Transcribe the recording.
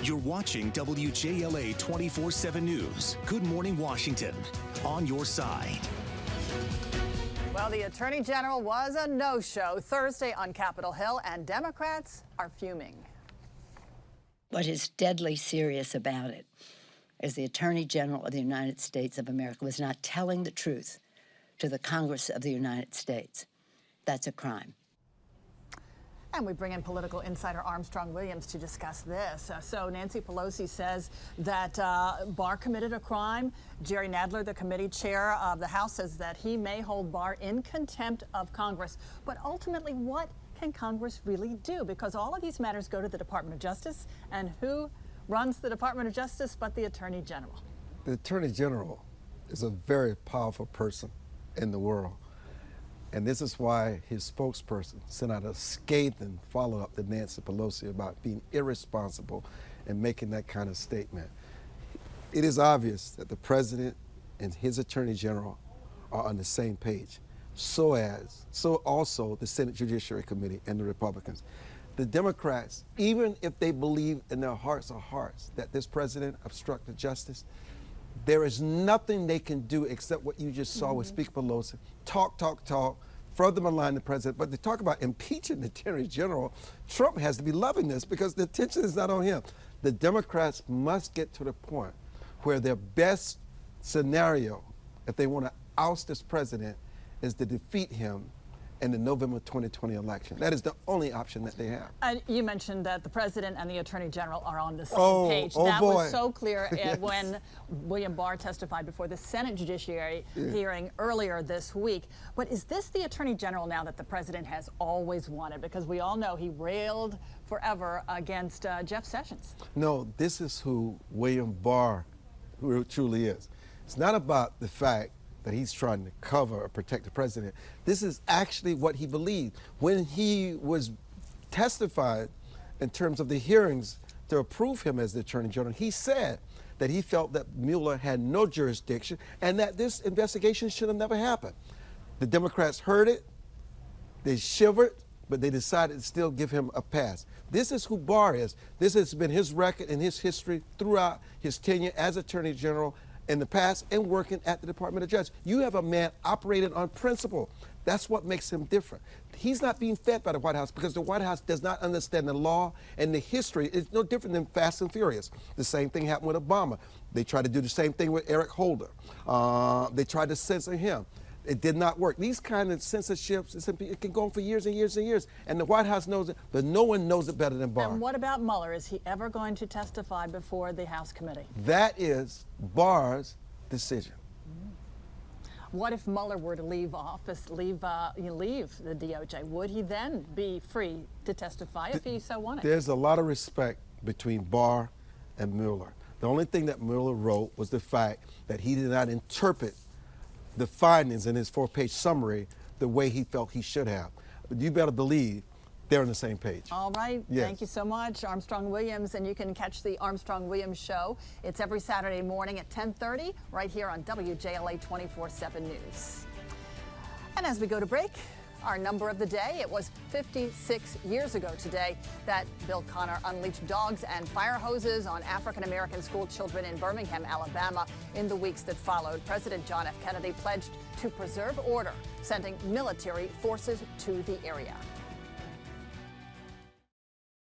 You're watching WJLA 24/7 News. Good Morning Washington. On your side. Well, the Attorney General was a no-show Thursday on Capitol Hill, and Democrats are fuming. What is deadly serious about it is the Attorney General of the United States of America was not telling the truth to the Congress of the United States. That's a crime. And we bring in political insider Armstrong Williams to discuss this. So Nancy Pelosi says that Barr committed a crime. Jerry Nadler, the committee chair of the House, says that he may hold Barr in contempt of Congress. But ultimately, what can Congress really do? Because all of these matters go to the Department of Justice. And who runs the Department of Justice but the Attorney General? The Attorney General is a very powerful person in the world. And this is why his spokesperson sent out a scathing follow-up to Nancy Pelosi about being irresponsible and making that kind of statement. It is obvious that the president and his Attorney General are on the same page. So also the Senate Judiciary Committee and the Republicans. The Democrats, even if they believe in their hearts of hearts that this president obstructed justice, there is nothing they can do except what you just saw with Speaker Pelosi. Talk, further malign the president. But to talk about impeaching the Attorney General, Trump has to be loving this because the attention is not on him. The Democrats must get to the point where their best scenario, if they want to oust this president, is to defeat him in the November 2020 election. That is the only option that they have. And you mentioned that the president and the Attorney General are on the same page. That was so clear yes. When William Barr testified before the Senate Judiciary hearing earlier this week. But is this the Attorney General now that the president has always wanted? Because we all know he railed forever against Jeff Sessions. No, this is who William Barr truly is. It's not about the fact that he's trying to cover or protect the president. This is actually what he believed. When he was testified in terms of the hearings to approve him as the Attorney General, he said that he felt that Mueller had no jurisdiction and that this investigation should have never happened. The Democrats heard it, they shivered, but they decided to still give him a pass. This is who Barr is. This has been his record and his history throughout his tenure as Attorney General in the past and working at the Department of Justice. You have a man operating on principle. That's what makes him different. He's not being fed by the White House because the White House does not understand the law and the history. It's no different than Fast and Furious. The same thing happened with Obama. They tried to do the same thing with Eric Holder. They tried to censor him. It did not work. These kind of censorships, it can go on for years and years and years. And the White House knows it, but no one knows it better than Barr. And what about Mueller? Is he ever going to testify before the House committee? That is Barr's decision. What if Mueller were to leave office, leave the DOJ? Would he then be free to testify if he so wanted? There's a lot of respect between Barr and Mueller. The only thing that Mueller wrote was the fact that he did not interpret the findings in his 4-page summary the way he felt he should have. But you better believe they're on the same page. All right. Yes. Thank you so much, Armstrong Williams. And you can catch the Armstrong Williams Show. It's every Saturday morning at 10:30 right here on WJLA 24/7 News. And as we go to break, our number of the day, it was 56 years ago today that Bill Connor unleashed dogs and fire hoses on African-American school children in Birmingham, Alabama. In the weeks that followed, President John F. Kennedy pledged to preserve order, sending military forces to the area.